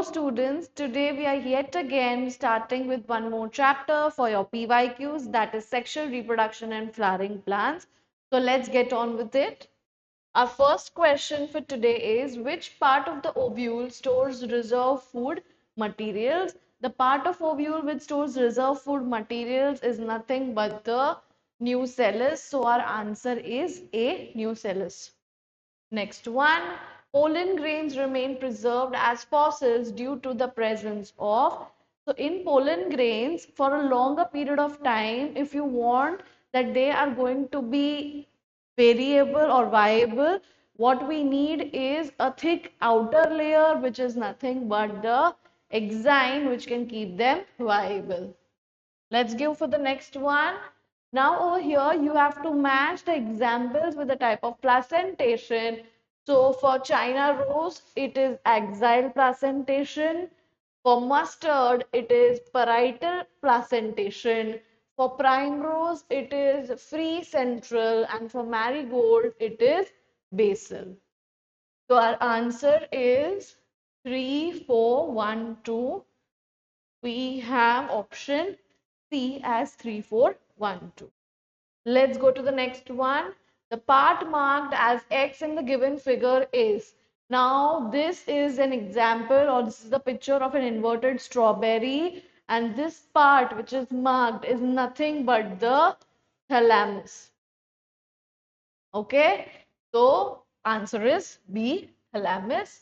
Hello students, today we are yet again starting with one more chapter for your PYQs, that is sexual reproduction and flowering plants. So let's get on with it. Our first question for today is, which part of the ovule stores reserve food materials? The part of ovule which stores reserve food materials is nothing but the nucellus. So our answer is A, nucellus. Next one, pollen grains remain preserved as fossils due to the presence of. So in pollen grains, for a longer period of time, if you want that they are going to be variable or viable, what we need is a thick outer layer, which is nothing but the exine, which can keep them viable. Let's go for the next one. Now over here, you have to match the examples with the type of placentation. So for China rose, it is axile placentation. For mustard, it is parietal placentation. For primrose, it is free central. And for marigold, it is basal. So our answer is 3, 4, 1, 2. We have option C as 3, 4, 1, 2. Let's go to the next one. The part marked as X in the given figure is. Now, this is an example, or this is the picture of an inverted strawberry, and this part which is marked is nothing but the thalamus. Okay, so answer is B, thalamus.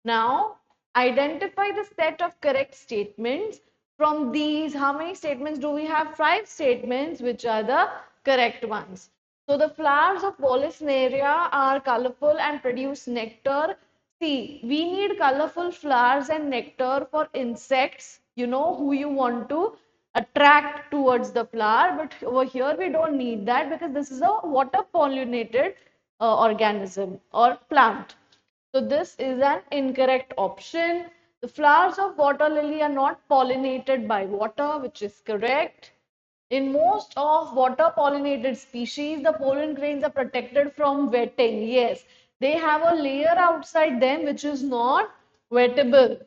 Now, identify the set of correct statements. From these, how many statements do we have? 5 statements, which are the correct ones. So, the flowers of Polysneria are colorful and produce nectar. See, we need colorful flowers and nectar for insects, you know, who you want to attract towards the flower, but over here we don't need that because this is a water pollinated organism or plant. So this is an incorrect option. The flowers of water lily are not pollinated by water, which is correct. In most of water pollinated species, the pollen grains are protected from wetting. Yes, they have a layer outside them which is not wettable.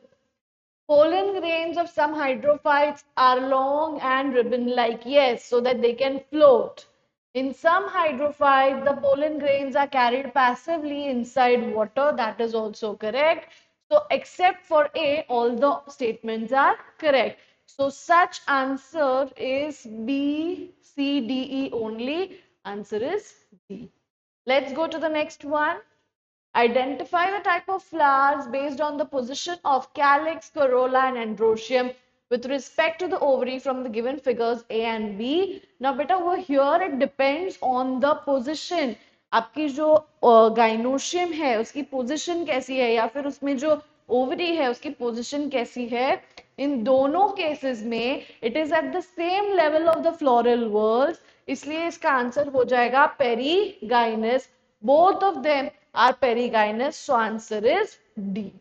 Pollen grains of some hydrophytes are long and ribbon-like, yes, so that they can float. In some hydrophytes, the pollen grains are carried passively inside water. That is also correct. So, except for A, all the statements are correct. So, such answer is B, C, D, E only. Answer is D. Let's go to the next one. Identify the type of flowers based on the position of calyx, corolla, and androecium with respect to the ovary from the given figures A and B. Now, beta, over here it depends on the position. आपकी जो gynoecium है उसकी position कैसी है या फिर उसमें जो ovary है उसकी position कैसी है. इन दोनों cases में it is at the same level of the floral whorls, इसलिए इसका आंसर हो जाएगा perigynous. Both of them are perigynous, so answer is D.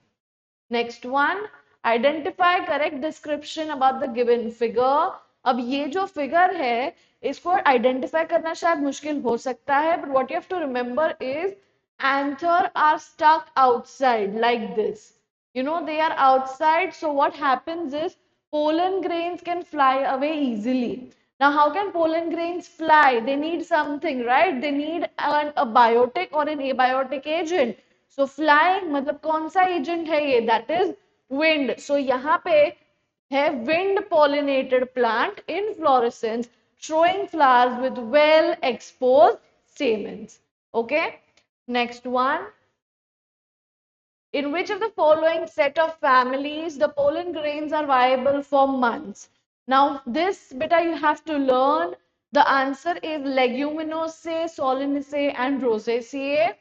Next one, identify correct description about the given figure. अब ये जो figure है इसको identify करना शायद मुश्किल हो सकता है, but what you have to remember is anther are stuck outside like this. You know, they are outside, so what happens is pollen grains can fly away easily. Now, how can pollen grains fly? They need something, right? They need a biotic or an abiotic agent. So, flying, मतलब कौन सा agent है ये? That is wind. So, यहाँ पे है wind pollinated plant inflorescence showing flowers with well exposed stamens. Okay. Next one. In which of the following set of families the pollen grains are viable for months? Now, this beta you have to learn. The answer is Leguminosae, Solanaceae, and Rosaceae.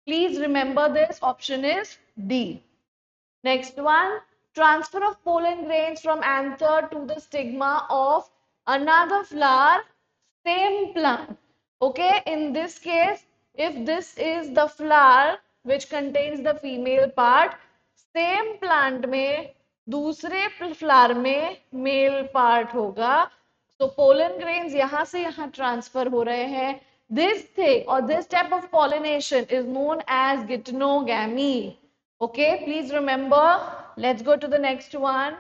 Please remember this. Option is D. Next one. Transfer of pollen grains from anther to the stigma of another flower, same plant. Okay, in this case, if this is the flower which contains the female part, same plant में दूसरे flower में male part होगा. So pollen grains यहाँ से यहाँ transfer हो रहे हैं. This thing or this type of pollination is known as geitonogamy. Okay, please remember let's go to the next one.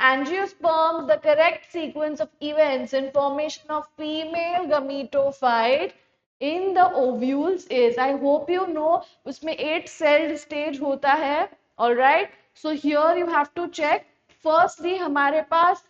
Angiosperms, the correct sequence of events in formation of female gametophyte in the ovules is, I hope you know, उसमें 8 celled stage होता है, alright. So here you have to check. Firstly, हमारे पास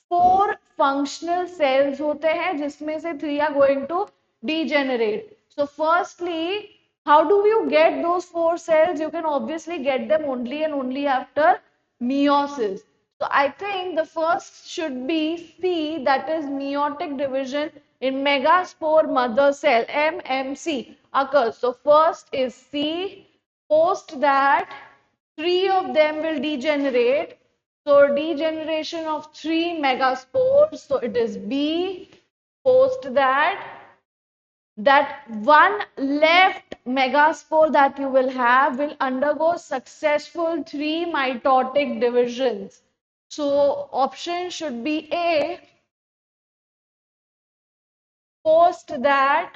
4 functional cells होते हैं, जिसमें से 3 are going to degenerate. So firstly, how do you get those 4 cells? You can obviously get them only and only after meiosis. So I think the first should be C, that is meiotic division in megaspore mother cell, MMC, occurs. So first is C, post that 3 of them will degenerate. So degeneration of 3 megaspores, so it is B, post that one left megaspore that you will have will undergo successful 3 mitotic divisions. So option should be A. Post that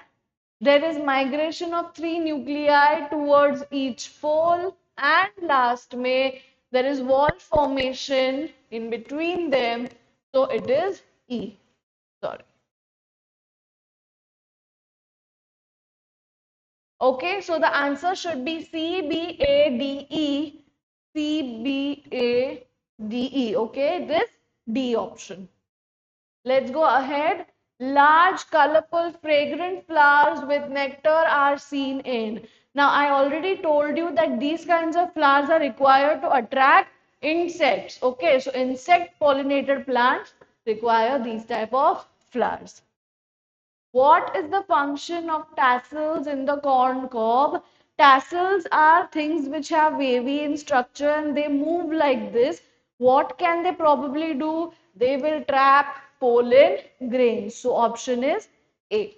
there is migration of 3 nuclei towards each pole, and last May there is wall formation in between them. So it is E. Sorry. Okay, so the answer should be C, B, A, D, E. C, B, A, D, E. Okay, this D option. Let's go ahead. Large, colorful, fragrant flowers with nectar are seen in. Now, I already told you that these kinds of flowers are required to attract insects. Okay, so insect pollinated plants require these type of flowers. What is the function of tassels in the corn cob? Tassels are things which have wavy in structure and they move like this. What can they probably do? They will trap pollen grains. So option is A.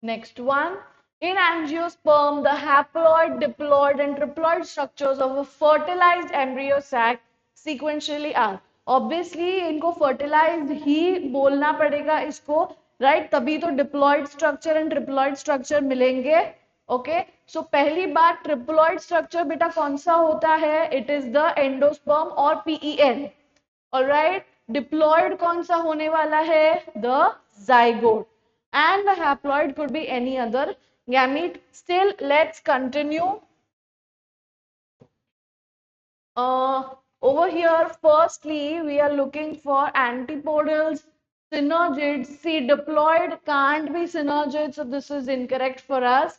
Next one. In angiosperm, the haploid, diploid and triploid structures of a fertilized embryo sac sequentially are. Obviously, इनको fertilized ही बोलना पड़ेगा इसको, right? तभी तो diploid structure and triploid structure मिलेंगे. Okay? So पहली बात triploid structure बेटा कौन सा होता है? It is the endosperm or PEN. Alright? Diploid कौन सा होने वाला है? The zygote. And the haploid could be any other gamete. Still, let's continue. Over here, firstly, we are looking for antipodals, synergids. See, diploid can't be synergid, so this is incorrect for us.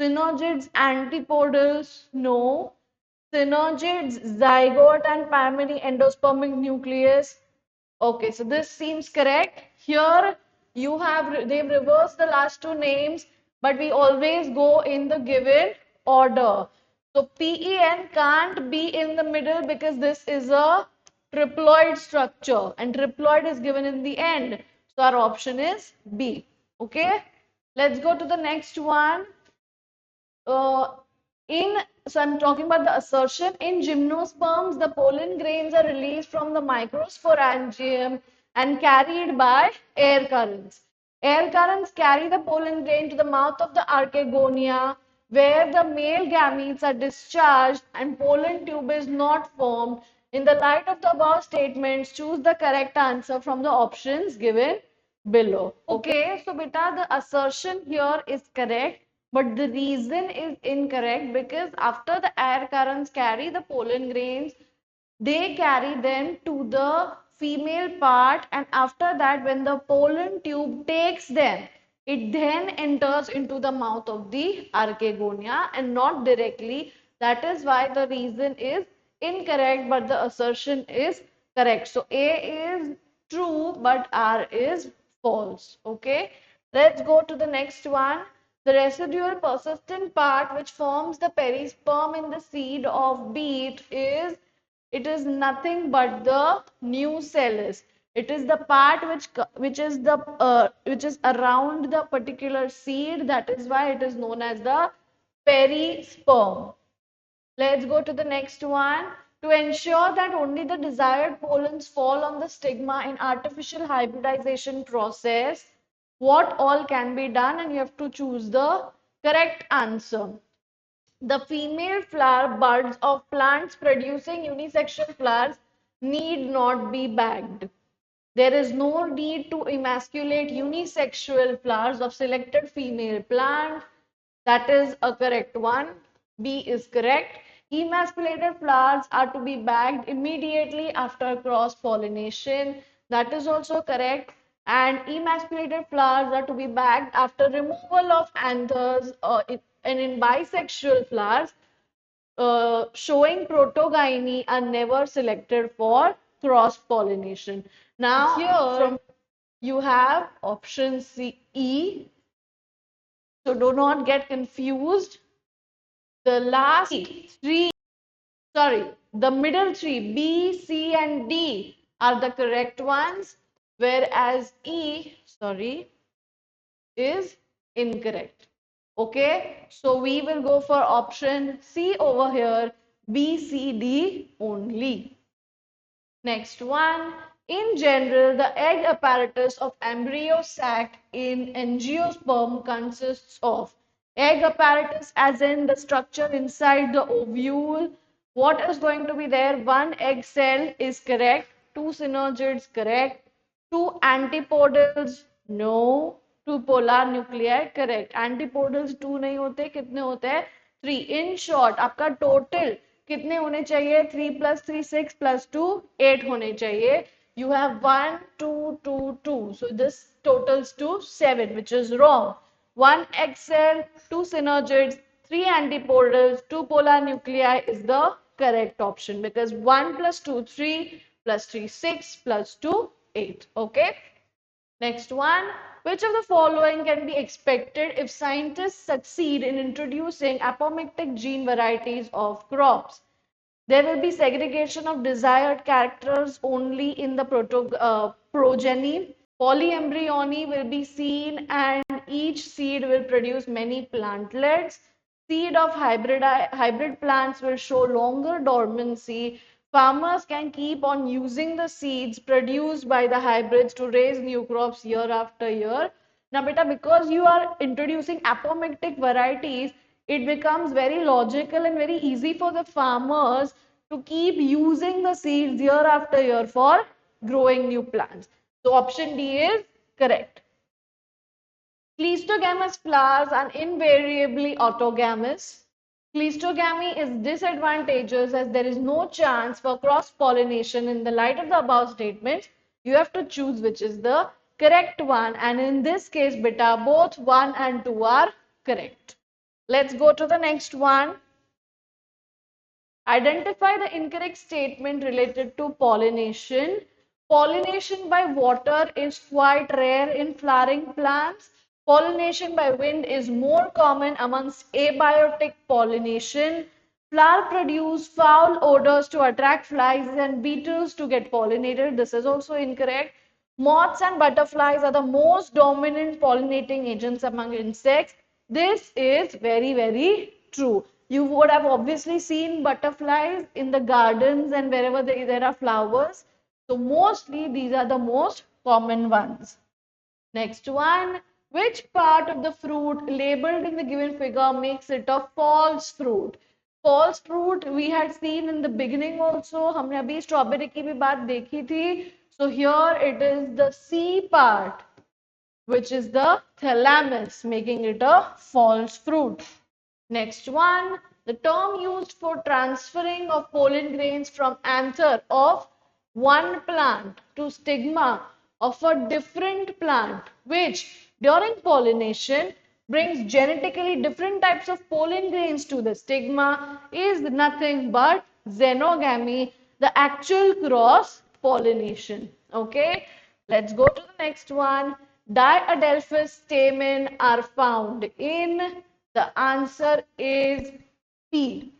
Synergids, antipodals, no. Synergids, zygote and primary endospermic nucleus. Okay, so this seems correct. Here you have, they've reversed the last two names, but we always go in the given order. So PEN can't be in the middle because this is a triploid structure and triploid is given in the end. So our option is B. Okay, let's go to the next one. Uh, so I'm talking about the assertion. In gymnosperms, the pollen grains are released from the microsporangium and carried by air currents. Air currents carry the pollen grain to the mouth of the archegonia, where the male gametes are discharged and pollen tube is not formed. In the light of the above statements, choose the correct answer from the options given below. Okay, so beta, the assertion here is correct. But the reason is incorrect because after the air currents carry the pollen grains, they carry them to the female part, and after that, when the pollen tube takes them, it then enters into the mouth of the archegonia and not directly. That is why the reason is incorrect, but the assertion is correct. So A is true, but R is false. Okay, let's go to the next one. The residual persistent part which forms the perisperm in the seed of beet is, it is nothing but the nucellus. It is the part which is around the particular seed. That is why it is known as the perisperm. Let's go to the next one. To ensure that only the desired pollens fall on the stigma in artificial hybridization process, what all can be done? And you have to choose the correct answer. The female flower buds of plants producing unisexual flowers need not be bagged. There is no need to emasculate unisexual flowers of selected female plant. That is a correct one. B is correct. Emasculated flowers are to be bagged immediately after cross pollination. That is also correct. And emasculated flowers are to be bagged after removal of anthers, and in bisexual flowers showing protogyny are never selected for cross pollination. Now here from you have option C, E. So do not get confused. The last three, sorry, the middle three, B, C, and D are the correct ones, whereas E, sorry, is incorrect. Okay, so we will go for option C over here, B, C, D only. Next one. In general, the egg apparatus of embryo sac in angiosperm consists of egg apparatus as in the structure inside the ovule. What is going to be there? One egg cell is correct. Two synergids correct. Two antipodals no. Two polar nuclei correct. Antipodals two नहीं होते कितने होते हैं? Three. In short, आपका total कितने होने चाहिए? 3 plus 3 6 plus 2 8 होने चाहिए. You have 1 2 2 2. So this totals to 7, which is wrong. One egg cell, two synergids, three antipodals, two polar nuclei is the correct option because 1 plus 2 3 plus 3 6 plus 2 8. Okay. Next one. Which of the following can be expected if scientists succeed in introducing apomictic gene varieties of crops? There will be segregation of desired characters only in the progeny. Polyembryony will be seen and each seed will produce many plantlets. Seed of hybrid plants will show longer dormancy. Farmers can keep on using the seeds produced by the hybrids to raise new crops year after year. Now, beta, because you are introducing apomictic varieties, it becomes very logical and very easy for the farmers to keep using the seeds year after year for growing new plants. So, option D is correct. Cleistogamous flowers are invariably autogamous. Cleistogamy is disadvantageous as there is no chance for cross-pollination. In the light of the above statement, you have to choose which is the correct one, and in this case, beta, both 1 and 2 are correct. Let's go to the next one. Identify the incorrect statement related to pollination. Pollination by water is quite rare in flowering plants. Pollination by wind is more common amongst abiotic pollination. Flower produce foul odors to attract flies and beetles to get pollinated. This is also incorrect. Moths and butterflies are the most dominant pollinating agents among insects. This is very, very true. You would have obviously seen butterflies in the gardens and wherever there are flowers. So mostly these are the most common ones. Next one. Which part of the fruit labeled in the given figure makes it a false fruit? False fruit we had seen in the beginning also. हमने अभी strawberry की भी बात देखी थी. So here it is the C part, which is the thalamus, making it a false fruit. Next one, the term used for transferring of pollen grains from anther of one plant to stigma of a different plant, which during pollination brings genetically different types of pollen grains to the stigma, is nothing but xenogamy, the actual cross pollination. Okay, let's go to the next one. Diadelphous stamen are found in, the answer is C.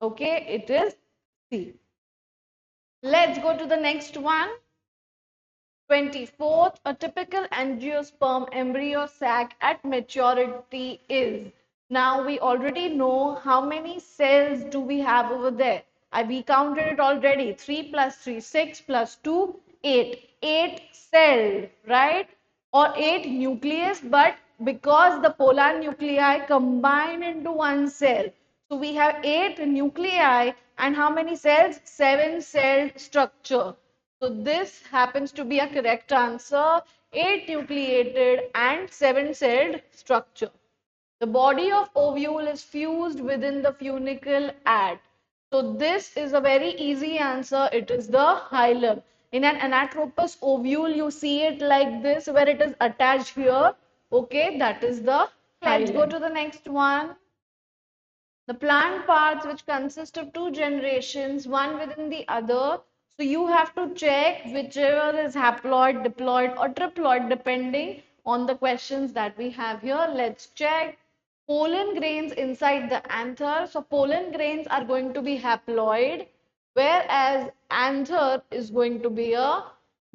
Okay, it is C. Let's go to the next one. 24th, a typical angiosperm embryo sac at maturity is. Now we already know how many cells do we have over there. We counted it already. 3 plus 3, 6 plus 2, 8. 8 cells, right? Or 8 nucleus, but because the polar nuclei combine into one cell, So we have 8 nuclei and how many cells? 7-celled structure. So this happens to be a correct answer. 8 nucleated and 7-celled structure. The body of ovule is fused within the funicle at. So this is a very easy answer. It is the hilum. In an anatropous ovule, you see it like this where it is attached here. Okay, that is the hilum. Let's go to the next one. The plant parts which consist of two generations, one within the other. So you have to check whichever is haploid, diploid or triploid depending on the questions that we have here. Let's check. Pollen grains inside the anther. So pollen grains are going to be haploid, whereas anther is going to be a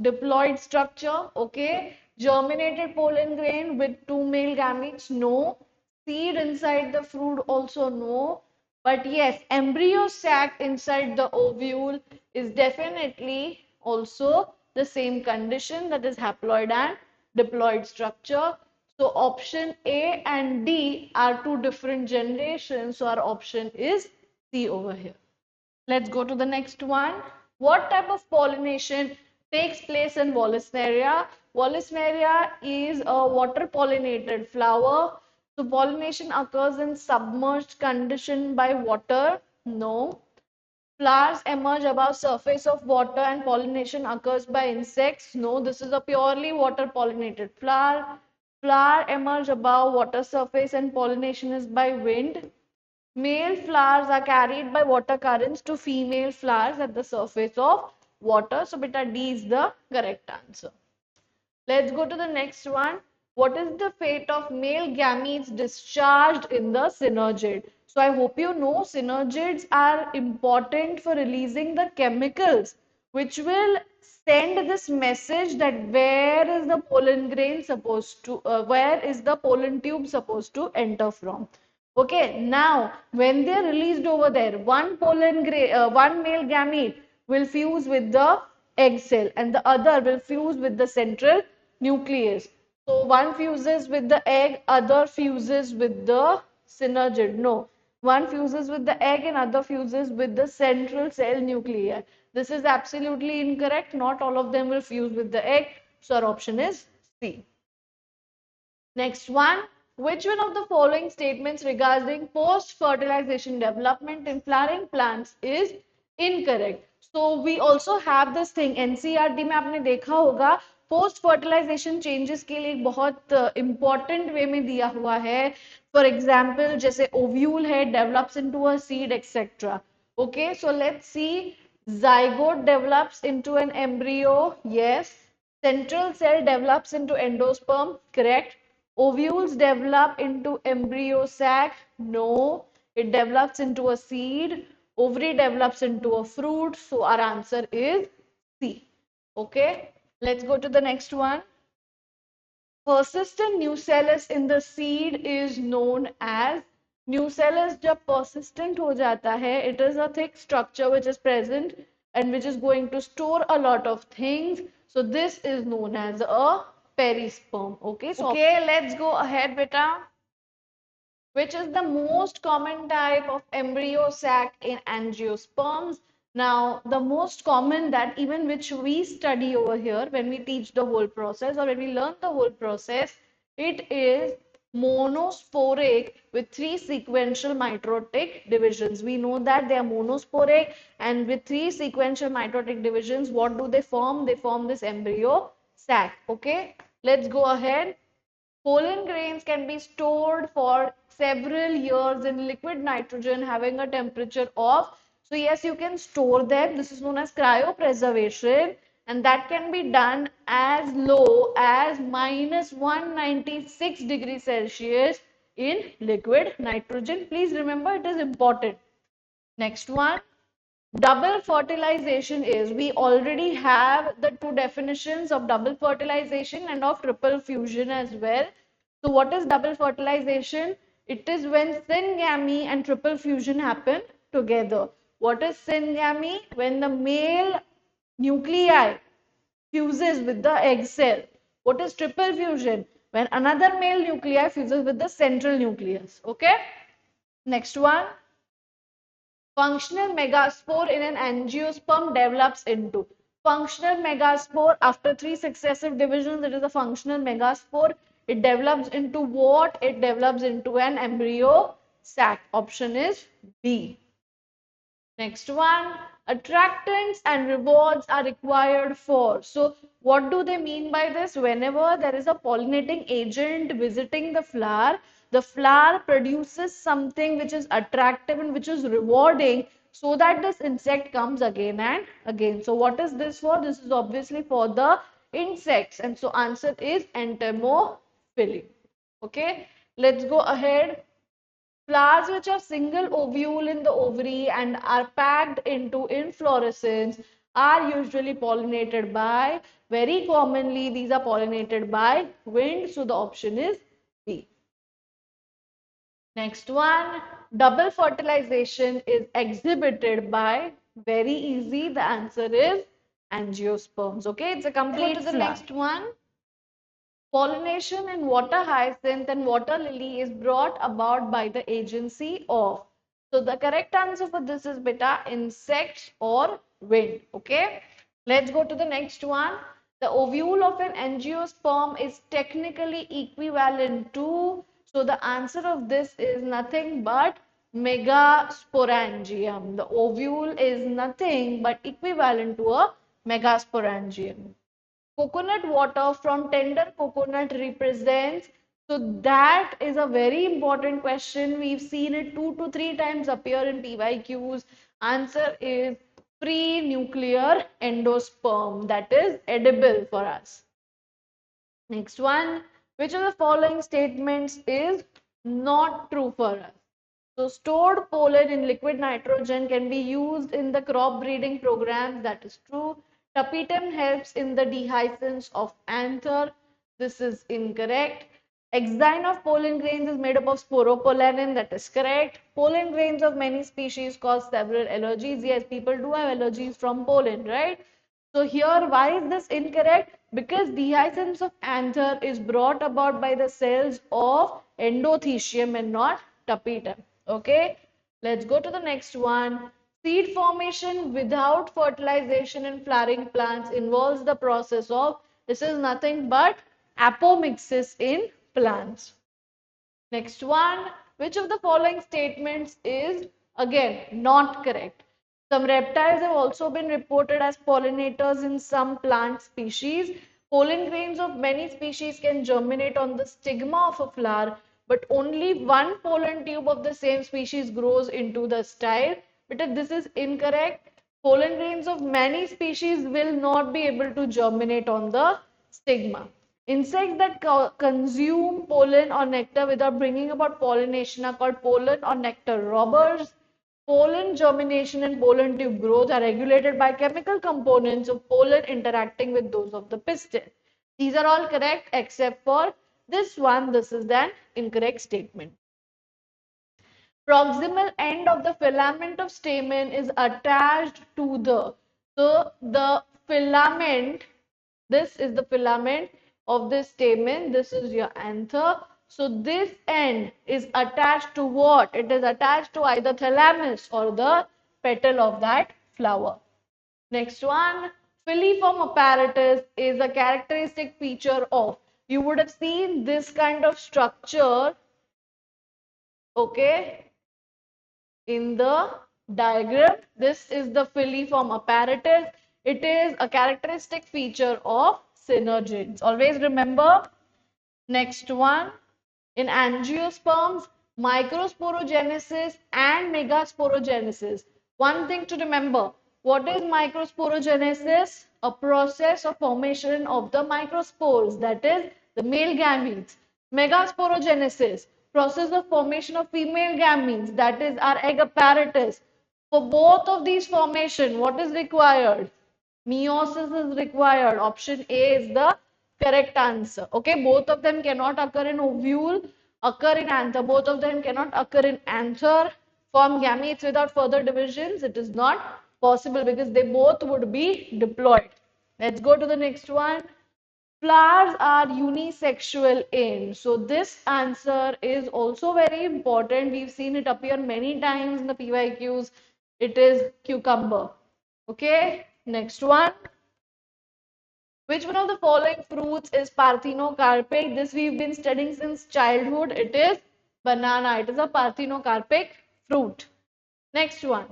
diploid structure. Okay. Germinated pollen grain with two male gametes, no. Seed inside the fruit, also no. But yes, embryo sac inside the ovule is definitely also the same condition, that is haploid and diploid structure. So option A and D are two different generations. So our option is C over here. Let's go to the next one. What type of pollination takes place in Volicenaria? Volicenaria is a water pollinated flower. So pollination occurs in submerged condition by water? No. Flowers emerge above surface of water and pollination occurs by insects? No, this is a purely water pollinated flower. Flower emerge above water surface and pollination is by wind. Male flowers are carried by water currents to female flowers at the surface of water. So beta D is the correct answer. Let's go to the next one. What is the fate of male gametes discharged in the synergid? So I hope you know synergids are important for releasing the chemicals which will send this message that where is the pollen grain supposed to, where is the pollen tube supposed to enter from. Okay, now when they are released over there, one male gamete will fuse with the egg cell and the other will fuse with the central nucleus. So one fuses with the egg, other fuses with the synergid. No, one fuses with the egg and other fuses with the central cell nuclei. This is absolutely incorrect. Not all of them will fuse with the egg. So our option is C. Next one, which one of the following statements regarding post-fertilization development in flowering plants is incorrect? So we also have this thing, NCERT में आपने देखा होगा post fertilisation changes के लिए एक बहुत important way में दिया हुआ है. फॉर एग्जाम्पल जैसे ओव्यूल है develops into a seed etcetera. Okay, so let's see. Zygote develops into an embryo. Yes. Central cell develops into endosperm. Correct. Ovules develop into embryo sac. No. It develops into a seed. Ovary develops into a fruit. So our answer is C. Okay. Let's go to the next one. Persistent nucellus in the seed is known as. Nucellus जब persistent हो जाता है, it is a thick structure which is present and which is going to store a lot of things. So this is known as a perisperm. Okay, so okay, let's go ahead, beta. Which is the most common type of embryo sac in angiosperms? Now, the most common that even which we study over here when we teach the whole process or when we learn the whole process, it is monosporic with 3 sequential mitotic divisions. We know that they are monosporic and with 3 sequential mitotic divisions, what do they form? They form this embryo sac. Okay, let's go ahead. Pollen grains can be stored for several years in liquid nitrogen having a temperature of, so yes, you can store them. This is known as cryopreservation and that can be done as low as -196 degrees Celsius in liquid nitrogen. Please remember it is important. Next one. Double fertilization is, we already have the two definitions of double fertilization and of triple fusion as well. So what is double fertilization? It is when syngamy and triple fusion happen together. What is syngamy? When the male nuclei fuses with the egg cell. What is triple fusion? When another male nuclei fuses with the central nucleus. Okay. Next one. functional megaspore in an angiosperm develops into. Functional megaspore, after 3 successive divisions, it is a functional megaspore. It develops into what? It develops into an embryo sac. Option is B. Next one, attractants and rewards are required for. So what do they mean by this? Whenever there is a pollinating agent visiting the flower produces something which is attractive and which is rewarding so that this insect comes again and again. So what is this for? This is obviously for the insects. And so answer is entomophily. Okay, let's go ahead. Flowers which have single ovule in the ovary and are packed into inflorescence are usually pollinated by, very commonly, these are pollinated by wind. So the option is B. Next one, double fertilization is exhibited by, very easy, the answer is angiosperms. Okay, it's a complete Go to the flower. next one. Pollination in water hyacinth and water lily is brought about by the agency of. So the correct answer for this is beta insects or wind. Okay. Let's go to the next one. The ovule of an angiosperm is technically equivalent to. So the answer of this is nothing but megasporangium. The ovule is nothing but equivalent to a megasporangium. Coconut water from tender coconut represents, so that is a very important question. We've seen it 2 to 3 times appear in PYQs. Answer is pre-nuclear endosperm, that is edible for us. Next one, which of the following statements is not true for us? So stored pollen in liquid nitrogen can be used in the crop breeding programs. That is true. Tapetum helps in the dehiscence of anther. This is incorrect. Exine of pollen grains is made up of sporopollenin. That is correct. Pollen grains of many species cause several allergies. Yes, people do have allergies from pollen, right? So here, why is this incorrect? Because dehiscence of anther is brought about by the cells of endothecium and not tapetum. Okay, let's go to the next one. Seed formation without fertilization in flowering plants involves the process of, this is nothing but apomixis in plants. Next one, which of the following statements is again not correct? Some reptiles have also been reported as pollinators in some plant species. Pollen grains of many species can germinate on the stigma of a flower, but only one pollen tube of the same species grows into the style. But this is incorrect. Pollen grains of many species will not be able to germinate on the stigma. Insects that consume pollen or nectar without bringing about pollination are called pollen or nectar robbers. Pollen germination and pollen tube growth are regulated by chemical components of pollen interacting with those of the pistil. These are all correct except for this one. This is an incorrect statement. Proximal end of the filament of stamen is attached to the, so the filament, this is the filament of this stamen, this is your anther. So this end is attached to what? It is attached to either thalamus or the petal of that flower. Next one, filiform apparatus is a characteristic feature of, you would have seen this kind of structure, okay, in the diagram. This is the filiform apparatus. It is a characteristic feature of synergids. Always remember. Next one, in angiosperms, microsporogenesis and megasporogenesis. One thing to remember, what is microsporogenesis? A process of formation of the microspores, that is the male gametes. Megasporogenesis, process of formation of female gametes, that is our egg apparatus. For both of these formation, what is required? Meiosis is required. Option A is the correct answer. Okay, both of them cannot occur in ovule, occur in anther. Both of them cannot occur in anther, form gametes without further divisions. It is not possible because they both would be diploid. Let's go to the next one. Flowers are unisexual in. So this answer is also very important. We've seen it appear many times in the PYQs. It is cucumber. Okay, next one. Which one of the following fruits is parthenocarpic? This we've been studying since childhood. It is banana. It is a parthenocarpic fruit. Next one.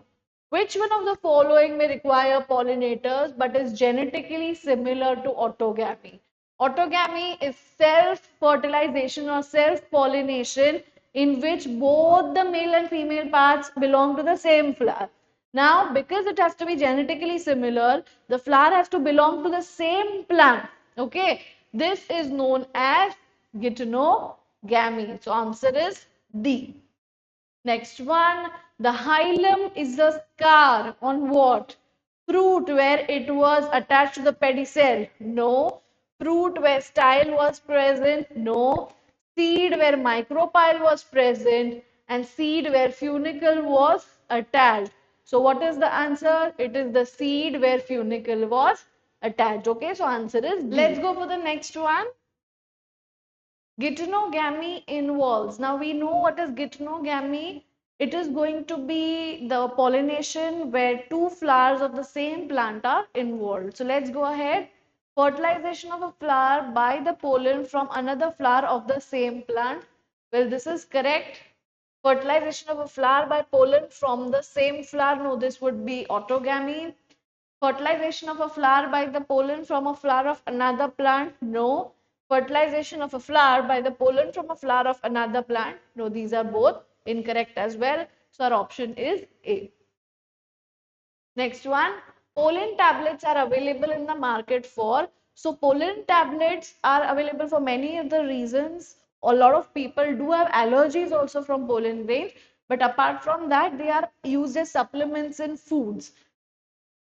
Which one of the following may require pollinators but is genetically similar to autogamy? Autogamy is self-fertilization or self-pollination in which both the male and female parts belong to the same flower. Now, because it has to be genetically similar, the flower has to belong to the same plant. Okay, this is known as geitonogamy. So, answer is D. Next one, the hilum is a scar on what? Fruit where it was attached to the pedicel? No. Fruit where style was present? No. Seed where micropyle was present and seed where funicle was attached. So what is the answer? It is the seed where funicle was attached. Okay, so answer is D. Let's go for the next one. Geitonogamy involves. Now we know what is geitonogamy. It is going to be the pollination where two flowers of the same plant are involved. So let's go ahead. Fertilization of a flower by the pollen from another flower of the same plant. Well, this is correct. Fertilization of a flower by pollen from the same flower. No, this would be autogamy. Fertilization of a flower by the pollen from a flower of another plant? No. Fertilization of a flower by the pollen from a flower of another plant? No, these are both incorrect as well. So our option is A. Next one, pollen tablets are available in the market for. So pollen tablets are available for many other reasons. A lot of people do have allergies also from pollen grains, but apart from that, they are used as supplements in foods.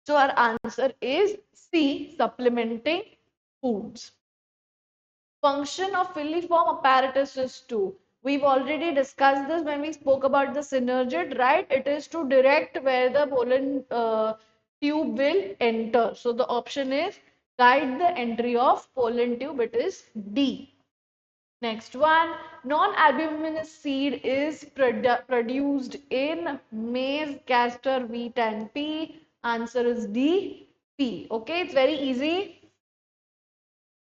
So our answer is C, supplementing foods. Function of filiform apparatus is to. We've already discussed this when we spoke about the synergid, right? It is to direct where the pollen tube will enter. So the option is guide the entry of pollen tube. It is D. Next one, non-albuminous seed is produced in maize, castor, wheat and pea. Answer is D, P. Okay, it's very easy.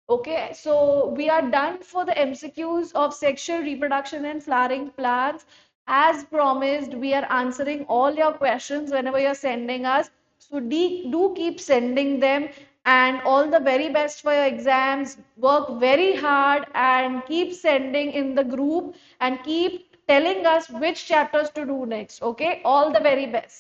Okay, so we are done for the MCQs of sexual reproduction and flowering plants. As promised, we are answering all your questions whenever you're sending us. So do keep sending them and all the very best for your exams. Work very hard and keep sending in the group and keep telling us which chapters to do next. Okay, all the very best.